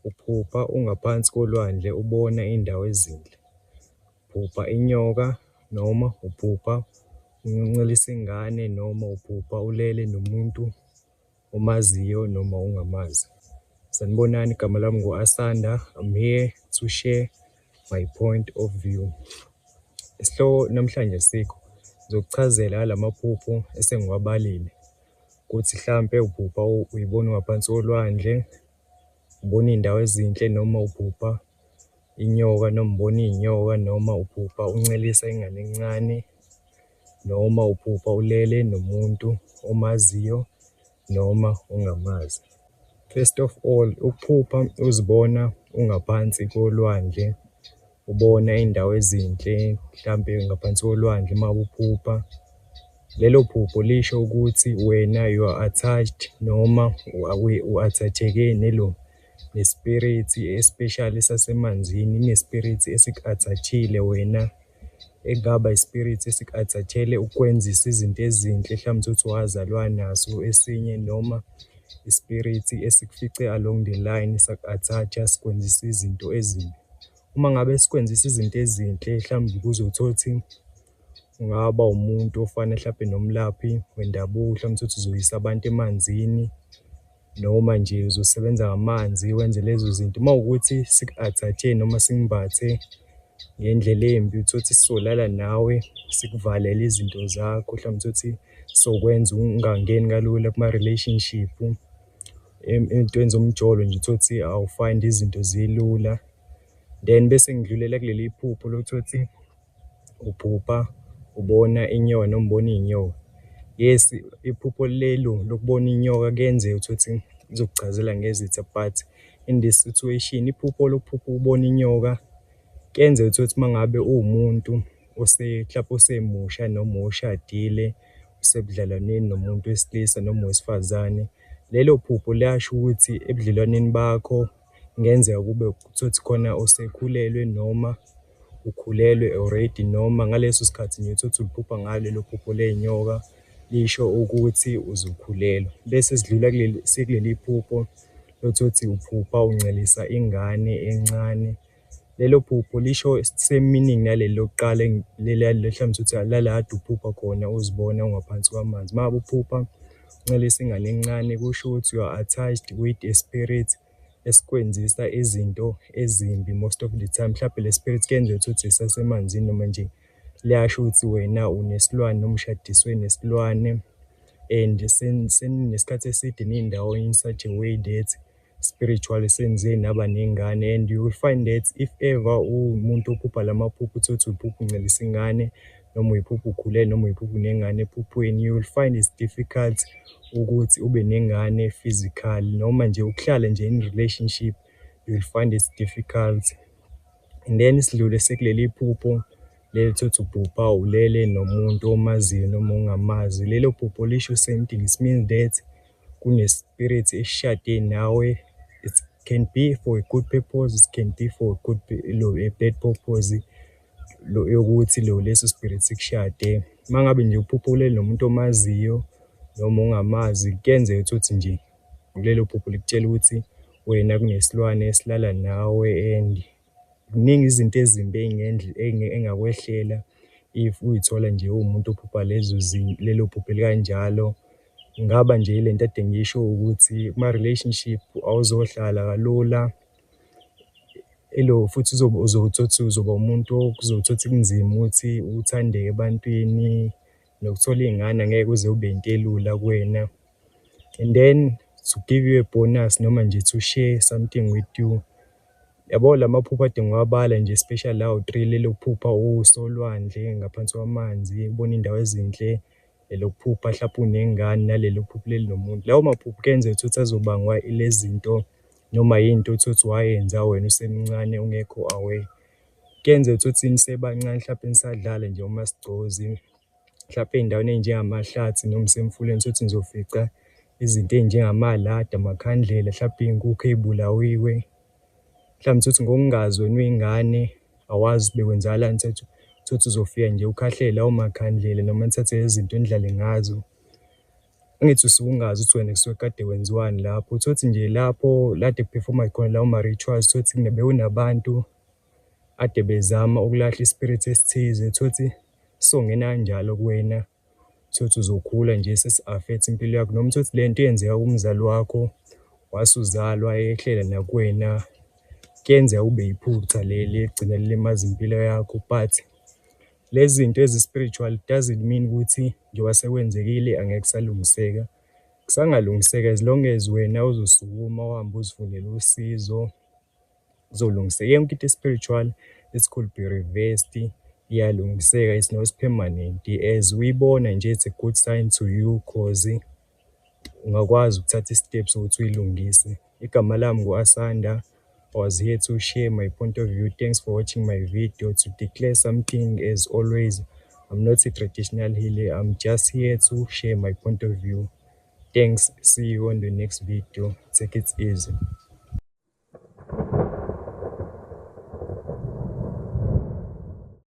Uphupha ungaphansi kolwandle ubona indawo ezinhle. Uphupha inyoka noma uphupha uncelisa ingane noma uphupha ulele nomuntu omaziyo noma ungamazi. Sanibonani, igama lami ngu-Asanda. I'm here to share my point of view. Isihloko namhlanje sikho ngizokuchazela la maphupho esengiwabalile ukuthi hlampe uphupha uyibona ungaphansi kolwandle, ubona iy'ndawo ezinhle, noma uphupha inyoka, noma ubona iy'nyoka, noma uphupha uncelisa ingane encane, noma uphupha ulele nomuntu omaziyo noma ungamazi. First of all, ukuphupha uzibona ungaphansi kolwandle, ubona iy'ndawo ezinhle hlampe ngaphansi kolwandle uma uphupha. Lelo phupho lisho ukuthi wena you are attached noma u-attach-eke ne-spirit especially sasemanzini, ine-spirit esiku-attach-ile wena, ekungaba i-spirit esiku-attach-ele ukwenzisa izinto ezinhle, mhlawumbe uthi wazalwa naso esinye, noma i-spirit esikufice along the line saku-attach-a sikwenzisa izinto ezimbi. Uma ngabe sikwenzisa izinto ezinhle, mhlawumbe kuze utholukuthi ungaba umuntu ofana hlampe nomlaphi wendabuko, mhlawumbe uthi uzoyisa abantu emanzini noma nje uzosebenza ngamanzi wenze lezo zinto. Uma wukuthi siku-attach-e noma simbathe ngendlela embi, utholukuthi sizolala nawe sikuvalele izinto zakho, mhlawumbe utholukuthi sizokwenza ungangeni kalula kuma-relationship, ey'ntweni zomjolo nje utholukuthi awufind izinto zilula. Then bese ngidlulela kuleli phupho lokutholukuthi uphupha ubona inyoka noma ubona iy'nyoka. Yes, iphupho lelo lokubona inyoka kuyenzeka utholukuthi lizokuchazela ngezitha, but in this situation iphupho lokuphupha ubona inyoka kuyenzeka utholukuthi uma ngabe uwumuntu mhlampe osemusha noma oshadile, usebudlelwaneni nomuntu wesilisa noma owesifazane, lelo phupho liyasho ukuthi ebudlelwaneni bakho kungenzeka kube utholukuthi khona osekhulelwe noma ukhulelwe already, noma ngaleso sikhathi nje utholukuthi uliphupha ngalo lelo phupho ley'nyoka lisho ukuthi uzokhulelwa. Bese sidlula sekuleli phupho lokuthi uphupha uncelisa ingane encane. Lelo phupho lisho same meaning naleli lokuqala mhlawumbe uthi lala kade uphupha khona uzibona ungaphansi kwamanzi. Uma ngabe uphupha uncelisa ingane encane kusho ukuthi you are attached with a spirit esikwenzisa izinto ezimbi most of the time. Mhlawumbe le spirit kuyenzeka ukuthi isasemanzini noma nje liyasho ukuthi wena unesilwane noma ushadiswe nesilwane and seninesikhathi eside niy'ndawonye in such a way that spiritually senize naba nengane. And you will find that if ever uwumuntu ophupha la maphupho utholukuthi uphupha uncelisa ingane noma uyiphupha ukhulelwe noma uyiphupha unengane ephuphweni, you will find it's difficult ukuthi ube nengane physical noma nje ukuhlala nje in relationship, you will find it's difficult. And then sidlule sekuleli phupho leli thothi uphupha ulele nomuntu omaziyo noma ungamazi. Lelo phupho lisho same thing, it means that kune-spirit esishade nawe. It can be for a good purpose, it can be for a bad purpose, yokuthi leso spirit sikushade. Uma ngabe nje uphupha ulele nomuntu omaziyo noma ungamazi, kuyenzeka ukuthi nje kulelo phupho likutshela ukuthi wena kunesilwane esilala nawe, and kuningi izinto ezimbi engakwehlela if uyithola nje uwumuntu ophupha lelo phupho elikanjalo. Ngaba nje le nto ade ngisho ukuthi kuma-relationship awuzohlala kalula, futhi uzothi uzoba umuntu okuzothi kunzima ukuthi uthandeke ebantwini, nokuthola iy'ngane angeke kuze kube into elula kuwena. And then to give you a bonus noma nje to share something with you, yabo la maphupho ade ngiwabala nje especially lawo 3, lelo phupha usolwandle ngaphansi kwamanzi, ubona iy'ndawo ezinhle, lelo phupha hlampe unengane, nalelo phupho leli nomuntu. Lawo maphupho kuyenzeka ukuthi azobangwa ilezi zinto noma yinto utholukuthi wayenza wena usemncane ungekho aware. Kuyenzeka ukuthi nisebancane hlampe nisadlala nje umasigcozi, mhlawumpe ey'ndaweni ey'njengamahlathi noma isemfuleni, utholukuthi nizofica izinto ey'njengamaladi, amakhandlela, hlampe iy'nkukhu ey'bulawiwe. Mhlawumbe utholukuthi ngokungazi wena uyingane awazi bekwenzakalani, utholukuthi uzofika nje ukhahlele lawo makhandlela noma nithathe lezi zinto nidlale ngazo. Angithi usuke ungazi ukuthi wena kusuke kade wenziwani lapho. Utholukuthi nje lapho lade kuphefoma khona lawo ma-rituals, utholukuthi bekunabantu ade bezama ukulahla i-spirit esithize. Utholukuthi songena kanjalo kuwena, utholukuthi uzokhula nje sesi-affect-a impilo yakho, noma utholukuthi le nto yenzeka kumzali wakho wasuzalwa ehlela nakuwena. Kuyenzeka kube yiphutha leli egcina lilimaza impilo yakho, but lezi zinto ezi-spiritual doesn't mean ukuthi njengoba sekwenzekile angeke kusalungiseka. Kusangalungiseka as long as wena uzosukuma uhambe uzifunele usizo, kuzolungiseka. Yonke into e-spiritual it could be reversed, iyalungiseka, it's not permanent. As uyibona nje, it's a good sign to you cause ungakwazi ukuthatha i-steps ukuthi uyilungise. Igama lami ngu-Asanda. I was here to share my point of view. Thanks for watching my video. To declare something, as always, I'm not a traditional healer. I'm just here to share my point of view. Thanks. See you on the next video. Take it easy.